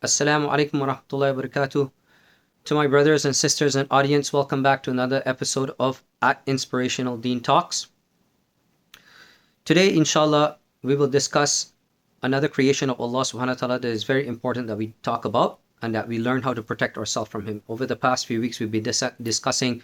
Assalamu alaikum wa rahmatullahi wa barakatuh. To my brothers and sisters and audience, welcome back to another episode of At Inspirational Deen Talks. Today, inshallah, we will discuss another creation of Allah subhanahu wa ta'ala that is very important that we talk about and that we learn how to protect ourselves from Him. Over the past few weeks, we've been discussing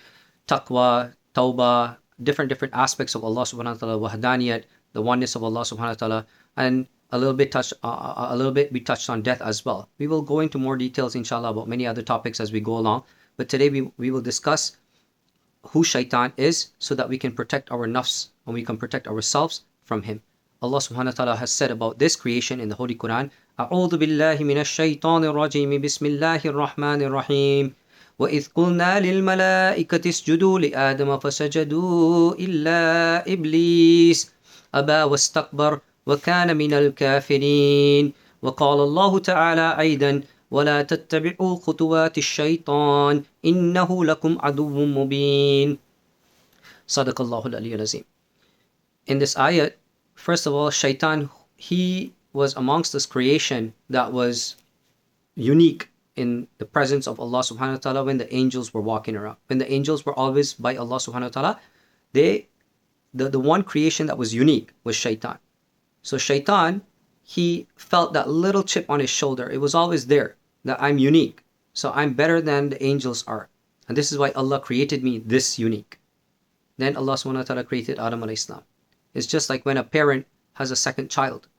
taqwa, tawbah, different aspects of Allah subhanahu wa ta'ala, wahdaniyat, the oneness of Allah subhanahu wa ta'ala, and a little bit we touched on death as well. We will go into more details inshallah about many other topics as we go along, but today we will discuss who Shaitaan is so that we can protect our nafs and we can protect ourselves from him. Allah subhanahu wa ta'ala has said about this creation in the Holy Quran, أعوذ بالله من الشيطان الرجيم بسم الله الرحمن الرحيم وإذ قلنا للملائكة اسجدوا لآدم فسجدوا إلا إبليس أبى واستكبر وكان من الكافرين وقال الله تعالى أيضا ولا تتبعوا خطوات الشيطان إنه لكم عدو مبين. صدق الله العلي العظيم. In this ayat, first of all, Shaitan, he was amongst this creation that was unique in the presence of Allah subhanahu wa ta'ala when the angels were walking around. When the angels were always by Allah subhanahu wa ta'ala, the one creation that was unique was Shaitan. So Shaitan, he felt that little chip on his shoulder. It was always there, that I'm unique. So I'm better than the angels are. And this is why Allah created me this unique. Then Allah subhanahu wa ta'ala created Adam alayhi salam. It's just like when a parent has a second child.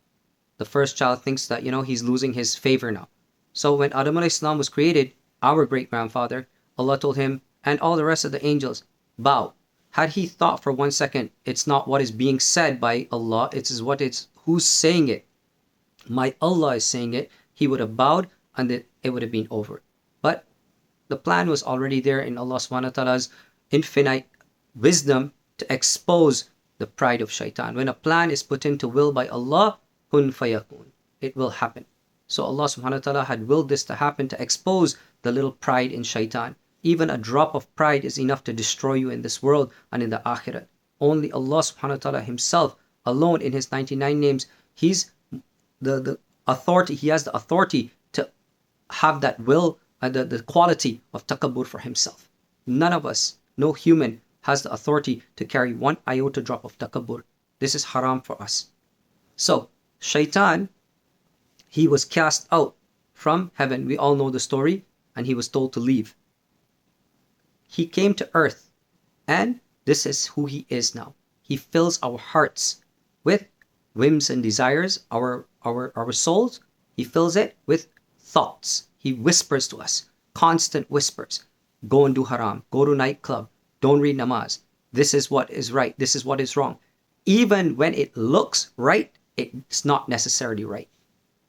The first child thinks that, he's losing his favor now. So when Adam alayhi salam was created, our great-grandfather, Allah told him, and all the rest of the angels, bow. Had he thought for 1 second, it's not what is being said by Allah, it's who's saying it. My Allah is saying it, he would have bowed and it would have been over. But the plan was already there in Allah subhanahu wa ta'ala's infinite wisdom to expose the pride of Shaitan. When a plan is put into will by Allah, kun fayakun, it will happen. So Allah subhanahu wa ta'ala had willed this to happen to expose the little pride in Shaitan. Even a drop of pride is enough to destroy you in this world and in the akhirat. Only Allah subhanahu wa ta'ala himself, alone in his 99 names, he's the authority, he has the authority to have that will and the quality of takabbur for himself. None of us, no human, has the authority to carry one iota drop of takabbur. This is haram for us. So, Shaitan, he was cast out from heaven. We all know the story, and he was told to leave. He came to earth, and this is who he is now. He fills our hearts with whims and desires, our souls. He fills it with thoughts. He whispers to us, constant whispers. Go and do haram. Go to nightclub. Don't read namaz. This is what is right. This is what is wrong. Even when it looks right, it's not necessarily right.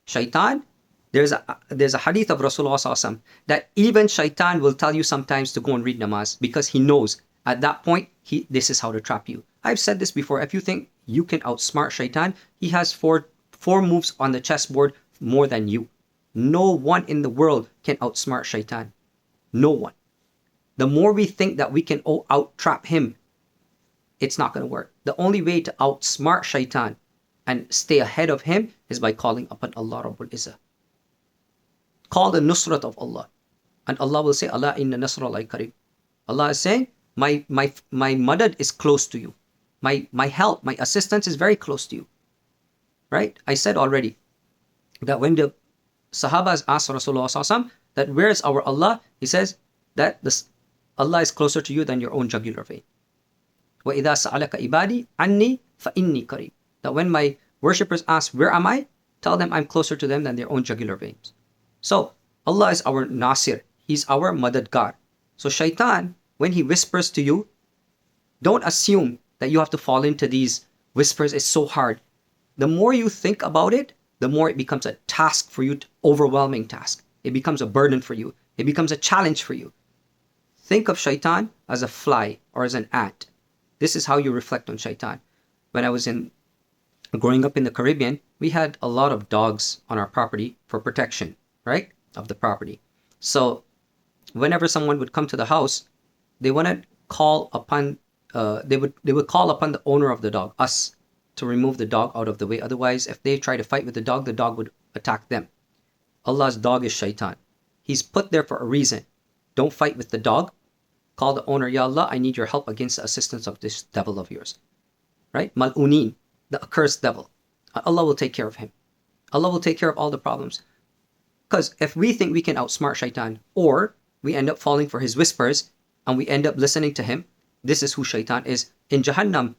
Shaitan, there's a hadith of Rasulullah sallallahu alaihi wasallam that even Shaitan will tell you sometimes to go and read namaz because he knows at that point this is how to trap you. I've said this before. If you think you can outsmart Shaitan, he has four moves on the chessboard more than you. No one in the world can outsmart Shaitan. No one. The more we think that we can out-trap him, it's not going to work. The only way to outsmart Shaitan and stay ahead of him is by calling upon Allah Rabbul Izzah. Call the nusrat of Allah. And Allah will say, Allah inna nasrallahi kareeb. Allah is saying, my madad is close to you. My help, my assistance is very close to you. Right? I said already that when the Sahabas asked Rasulullah sallallahu alaihi wasallam that where is our Allah? He says that Allah is closer to you than your own jugular vein. وَإِذَا سَأَلَكَ إِبَادِي عَنِّي فَإِنِّي قَرِيبٌ. That when my worshippers ask, where am I? Tell them I'm closer to them than their own jugular veins. So, Allah is our Nasir. He's our Madadgar. So Shaitan, when he whispers to you, don't assume that you have to fall into these whispers. It's so hard. The more you think about it, the more it becomes a task for you, overwhelming task. It becomes a burden for you. It becomes a challenge for you. Think of Shaitan as a fly or as an ant. This is how you reflect on Shaitan. When I was growing up in the Caribbean, we had a lot of dogs on our property for protection, right, of the property. So whenever someone would come to the house, they wouldn't call upon, they would call upon the owner of the dog, us, to remove the dog out of the way. Otherwise, if they try to fight with the dog would attack them. Allah's dog is Shaitaan. He's put there for a reason. Don't fight with the dog. Call the owner, Ya Allah, I need your help against the assistance of this devil of yours. Right? Mal'unin, the accursed devil. Allah will take care of him. Allah will take care of all the problems. Because if we think we can outsmart Shaitan, or we end up falling for his whispers, and we end up listening to him, this is who Shaitan is. In Jahannam,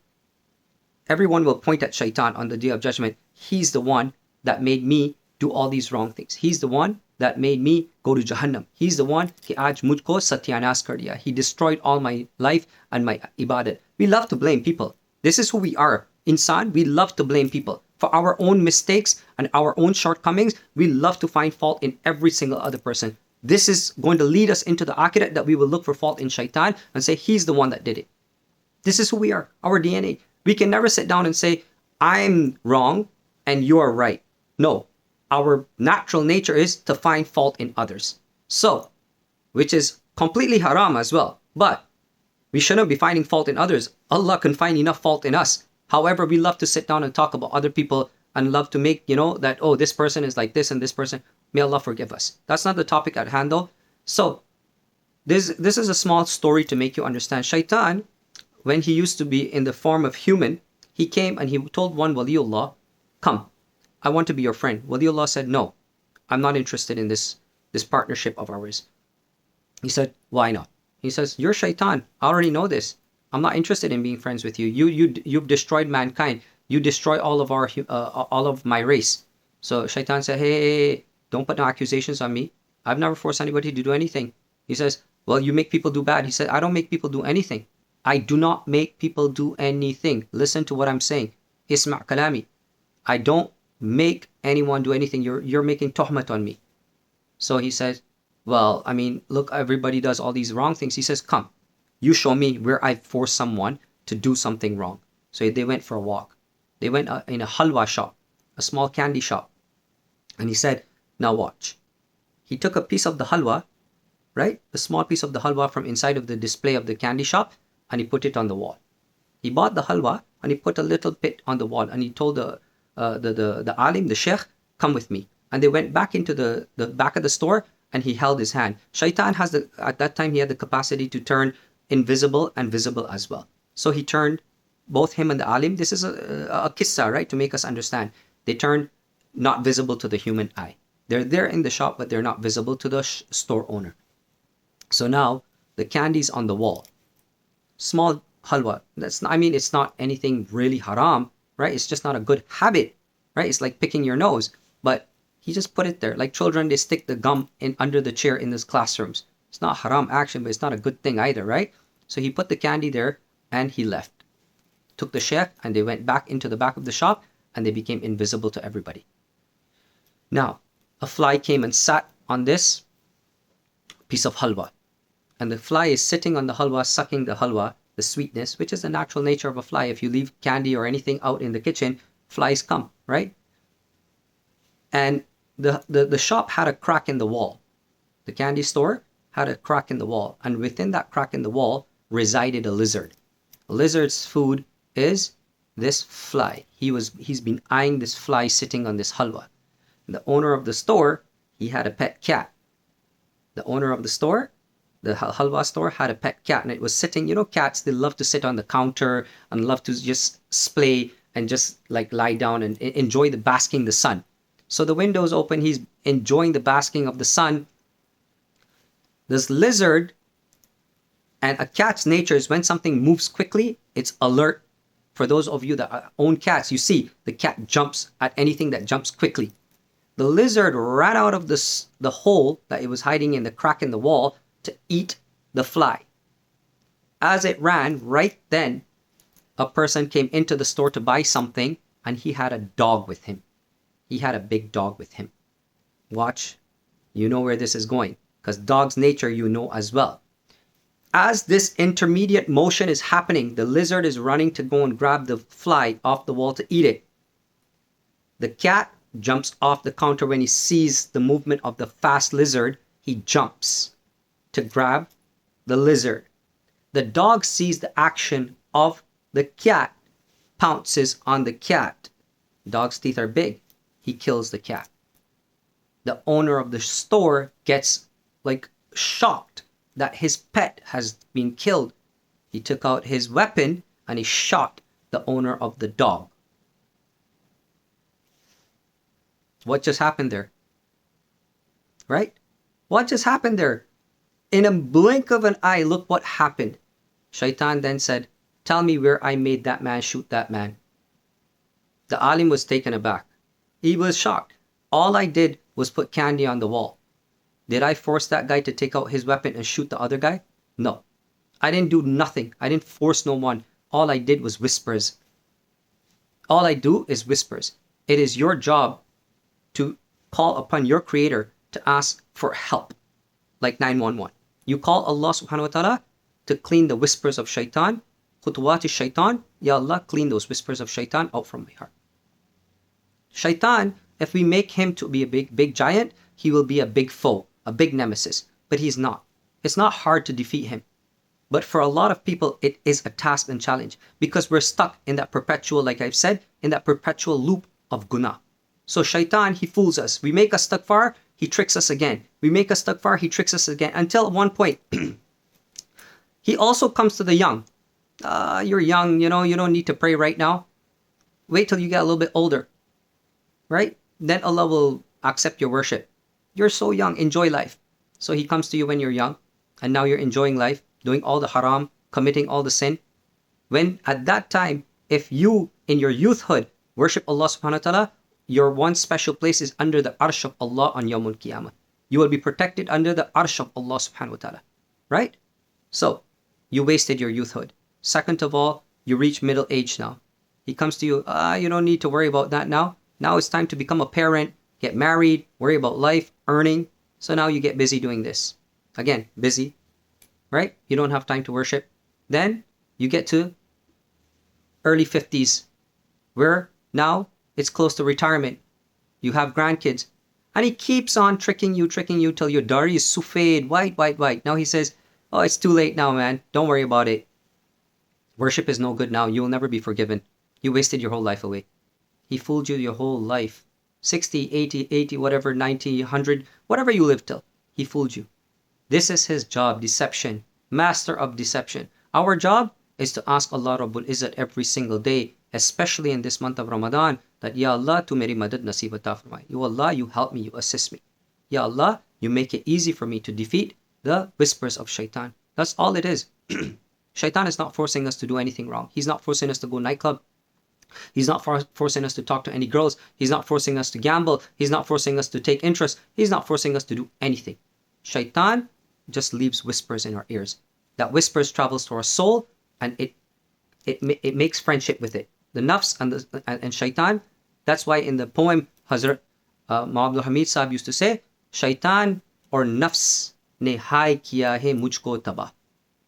everyone will point at Shaitan on the Day of Judgment. He's the one that made me do all these wrong things. He's the one that made me go to Jahannam. He's the one, ki aaj mujhko satyanas kar diya. He destroyed all my life and my ibadat. We love to blame people. This is who we are. Insan, we love to blame people. For our own mistakes and our own shortcomings, we love to find fault in every single other person. This is going to lead us into the akhirat that we will look for fault in Shaitan and say, he's the one that did it. This is who we are, our DNA. We can never sit down and say, I'm wrong and you're right. No, our natural nature is to find fault in others. So, which is completely haram as well. But we shouldn't be finding fault in others. Allah can find enough fault in us. However, we love to sit down and talk about other people and love to make, that, oh, this person is like this and this person. May Allah forgive us. That's not the topic at hand though. So, this is a small story to make you understand. Shaitan, when he used to be in the form of human, he came and he told one Waliullah, come, I want to be your friend. Waliullah said, no, I'm not interested in this partnership of ours. He said, why not? He says, you're Shaitan. I already know this. I'm not interested in being friends with you. You've destroyed mankind. You destroy all of my race. So Shaitan said, hey, don't put no accusations on me. I've never forced anybody to do anything. He says, well, you make people do bad. He said, I don't make people do anything. I do not make people do anything. Listen to what I'm saying. Isma' kalami. I don't make anyone do anything. You're making tuhmat on me. So he says, well, I mean, look, everybody does all these wrong things. He says, come, you show me where I forced someone to do something wrong. So they went for a walk. They went in a halwa shop, a small candy shop. And he said, now watch. He took a piece of the halwa, right? A small piece of the halwa from inside of the display of the candy shop, and he put it on the wall. He bought the halwa and he put a little bit on the wall, and he told the alim, the sheikh, come with me. And they went back into the back of the store, and he held his hand. Shaitan at that time, he had the capacity to turn invisible and visible as well. So he turned both him and the alim. This is a kissa, right? To make us understand. They turned not visible to the human eye. They're there in the shop, but they're not visible to the store owner. So now the candy's on the wall. Small halwa. It's not anything really haram, right? It's just not a good habit, right? It's like picking your nose. But he just put it there. Like children, they stick the gum under the chair in these classrooms. It's not haram action, but it's not a good thing either, right? So he put the candy there and he left. Took the sheikh and they went back into the back of the shop and they became invisible to everybody. Now, a fly came and sat on this piece of halwa. And the fly is sitting on the halwa, sucking the halwa, the sweetness, which is the natural nature of a fly. If you leave candy or anything out in the kitchen, flies come, right? And the shop had a crack in the wall. The candy store had a crack in the wall. And within that crack in the wall resided a lizard. A lizard's food is this fly. He's been eyeing this fly sitting on this halwa. And the owner of the store, he had a pet cat. The owner of the store, the halwa store, had a pet cat, and it was sitting, cats, they love to sit on the counter and love to just splay and just like lie down and enjoy the basking the sun. So the window's open, he's enjoying the basking of the sun. This lizard, and a cat's nature is when something moves quickly, it's alert. For those of you that own cats, you see the cat jumps at anything that jumps quickly. The lizard ran out of the hole that it was hiding in, the crack in the wall, to eat the fly. As it ran, right then, a person came into the store to buy something, and he had a dog with him. He had a big dog with him. Watch, you know where this is going, because dog's nature you know as well. As this intermediate motion is happening, the lizard is running to go and grab the fly off the wall to eat it. The cat jumps off the counter when he sees the movement of the fast lizard. He jumps to grab the lizard. The dog sees the action of the cat, pounces on the cat. Dog's teeth are big. He kills the cat. The owner of the store gets like shocked that his pet has been killed. He took out his weapon and he shot the owner of the dog. What just happened there? Right? What just happened there? In a blink of an eye, look what happened. Shaitan then said, tell me where I made that man shoot that man. The alim was taken aback. He was shocked. All I did was put candy on the wall. Did I force that guy to take out his weapon and shoot the other guy? No. I didn't do nothing. I didn't force no one. All I did was whispers. All I do is whispers. It is your job to call upon your creator to ask for help. Like 911. You call Allah subhanahu wa ta'ala to clean the whispers of shaitan. Khutuwati shaitan. Ya Allah, clean those whispers of shaitan out from my heart. Shaitan, if we make him to be a big giant, he will be a big foe, a big nemesis. But he's not. It's not hard to defeat him. But for a lot of people, it is a task and challenge because we're stuck in that perpetual, like I've said, in that perpetual loop of guna. So shaitan, he fools us. We make us istighfar, he tricks us again. We make us istighfar, he tricks us again. Until at one point, he also comes to the young. You're young, you don't need to pray right now. Wait till you get a little bit older. Right? Then Allah will accept your worship. You're so young, enjoy life. So he comes to you when you're young, and now you're enjoying life, doing all the haram, committing all the sin. When at that time, if you in your youthhood worship Allah subhanahu wa ta'ala, your one special place is under the arsh of Allah on Yawmul Qiyamah. You will be protected under the arsh of Allah subhanahu wa ta'ala. Right? So, you wasted your youthhood. Second of all, you reach middle age now. He comes to you, you don't need to worry about that now. Now it's time to become a parent, get married, worry about life, earning. So now you get busy doing this. Again, busy, right? You don't have time to worship. Then you get to early 50s, where now it's close to retirement. You have grandkids. And he keeps on tricking you till your dari is sufed, white. Now he says, oh, it's too late now, man. Don't worry about it. Worship is no good now. You will never be forgiven. You wasted your whole life away. He fooled you your whole life. 60, 80, whatever, 90, 100, whatever you live till. He fooled you. This is his job, deception. Master of deception. Our job is to ask Allah Rabbul Izzat every single day, especially in this month of Ramadan, that Ya Allah, tu meri madad nasib ata farmai. Ya Allah, you help me, you assist me. Ya Allah, you make it easy for me to defeat the whispers of shaitan. That's all it is. Shaitan is not forcing us to do anything wrong. He's not forcing us to go nightclub. He's not forcing us to talk to any girls. He's not forcing us to gamble. He's not forcing us to take interest. He's not forcing us to do anything. Shaitan just leaves whispers in our ears. That whispers travels to our soul, and it makes friendship with it. The nafs and shaitan. That's why in the poem Hazrat Abdul Hamid Sahib used to say, Shaitan or nafs ne hai kiya hai mujhko tabah.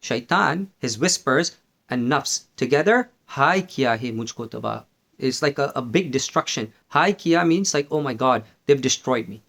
Shaitan, his whispers, and nafs together, hai kiya hai mujhko tabah. It's like a big destruction. Hai kiya means like, oh my God, they've destroyed me.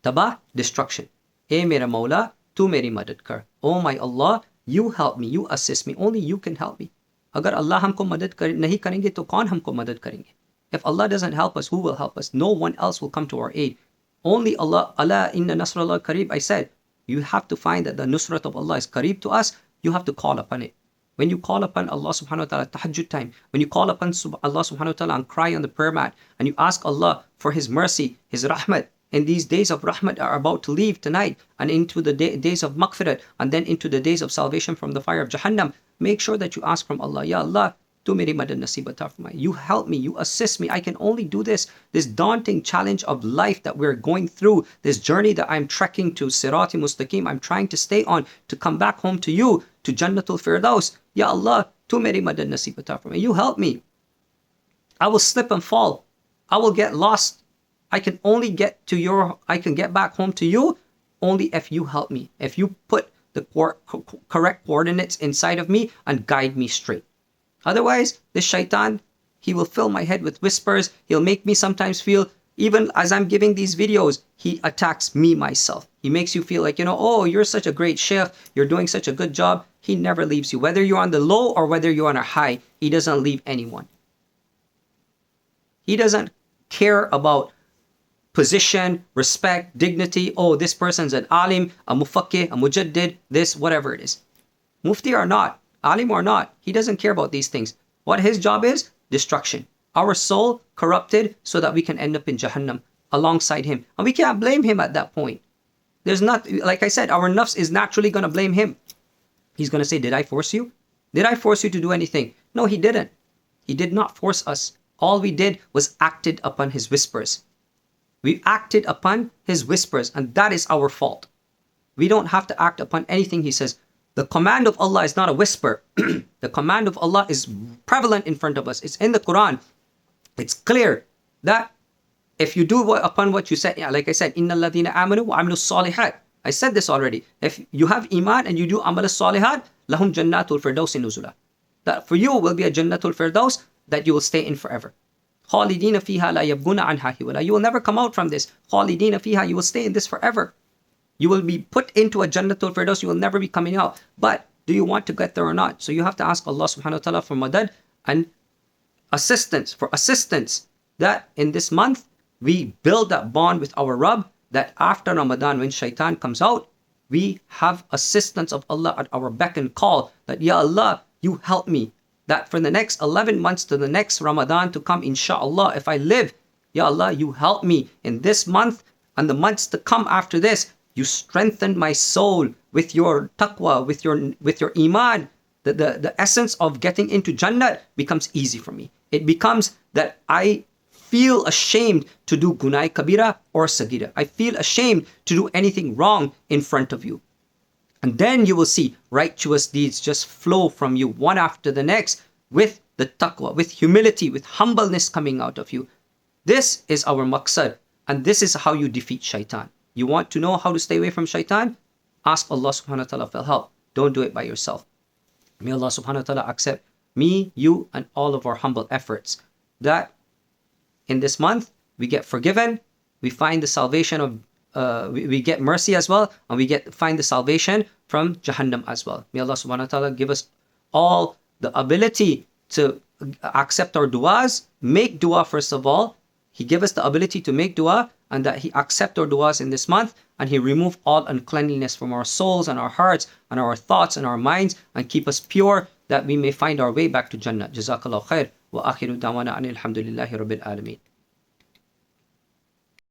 Tabah, destruction. E mera Mawla, tu meri madad kar. Oh my Allah, you help me, you assist me. Only you can help me. Agar Allah humko madad nahi karenge, to kaun humko madad karenge? If Allah doesn't help us, who will help us? No one else will come to our aid. Only Allah. Allah inna nasrallah kareeb. I said, you have to find that the nusrat of Allah is kareeb to us. You have to call upon it. When you call upon Allah subhanahu wa ta'ala tahajjud time, when you call upon Allah subhanahu wa ta'ala and cry on the prayer mat, and you ask Allah for His mercy, His rahmat, and these days of rahmat are about to leave tonight, and into the days of maghfirat, and then into the days of salvation from the fire of Jahannam, make sure that you ask from Allah, Ya Allah, tu meri madad nasib ata farmai. You help me, you assist me. I can only do this daunting challenge of life that we're going through, this journey that I'm trekking to Sirati Mustaqim, I'm trying to stay on, to come back home to you, to Jannatul Firdaus. Ya Allah, tu meri madad nasib ata farmai. You help me. I will slip and fall. I will get lost. I can get back home to you only if you help me. If you put the correct coordinates inside of me and guide me straight. Otherwise, this shaitan, he will fill my head with whispers. He'll make me sometimes feel, even as I'm giving these videos, he attacks me myself. He makes you feel like, oh, you're such a great sheikh. You're doing such a good job. He never leaves you. Whether you're on the low or whether you're on a high, he doesn't leave anyone. He doesn't care about position, respect, dignity. Oh, this person's an alim, a mufakkih, a mujaddid, this, whatever it is. Mufti or not, alim or not, he doesn't care about these things. What his job is? Destruction. Our soul corrupted so that we can end up in Jahannam alongside him. And we can't blame him at that point. There's not, like I said, our nafs is naturally going to blame him. He's going to say, did I force you? Did I force you to do anything? No, he didn't. He did not force us. All we did was acted upon his whispers. We acted upon his whispers, and that is our fault. We don't have to act upon anything he says. The command of Allah is not a whisper. The command of Allah is prevalent in front of us. It's in the Quran. It's clear that if you do upon what you said, like I said, إِنَّ الَّذِينَ آمَنُوا وَعَمِلُوا الصَّالِحَاتِ. I said this already. If you have iman and you do amal salihat, lahum jannatul firdaus nuzula. That for you will be a jannatul firdaus that you will stay in forever. خالدين فيها لا يبغون عنها حولا. You will never come out from this. خالدين فيها, you will stay in this forever. You will be put into a jannatul firdaus. You will never be coming out. But do you want to get there or not? So you have to ask Allah subhanahu wa ta'ala for madad and assistance, that in this month we build that bond with our Rabb, that after Ramadan, when Shaitaan comes out, we have assistance of Allah at our beck and call, that Ya Allah, you help me, that for the next 11 months to the next Ramadan to come, inshallah, if I live, Ya Allah, you help me in this month and the months to come after this. You strengthen my soul with your taqwa, with your iman. The essence of getting into Jannah becomes easy for me. It becomes that I feel ashamed to do gunai kabira or sagira. I feel ashamed to do anything wrong in front of you. And then you will see righteous deeds just flow from you one after the next with the taqwa, with humility, with humbleness coming out of you. This is our maqsad, and this is how you defeat Shaitaan. You want to know how to stay away from Shaitaan? Ask Allah subhanahu wa ta'ala for help. Don't do it by yourself. May Allah subhanahu wa ta'ala accept me, you, and all of our humble efforts, that in this month we get forgiven, we find the salvation of we get mercy as well, and we find the salvation from Jahannam as well. May Allah subhanahu wa ta'ala give us all the ability to accept our du'as, make du'a first of all. He give us the ability to make dua, and that He accept our du'as in this month, and He remove all uncleanliness from our souls and our hearts and our thoughts and our minds, and keep us pure, that we may find our way back to Jannah. Jazakallah khair. Wa akhiru da'wana anil hamdulillahi rabbil alameen.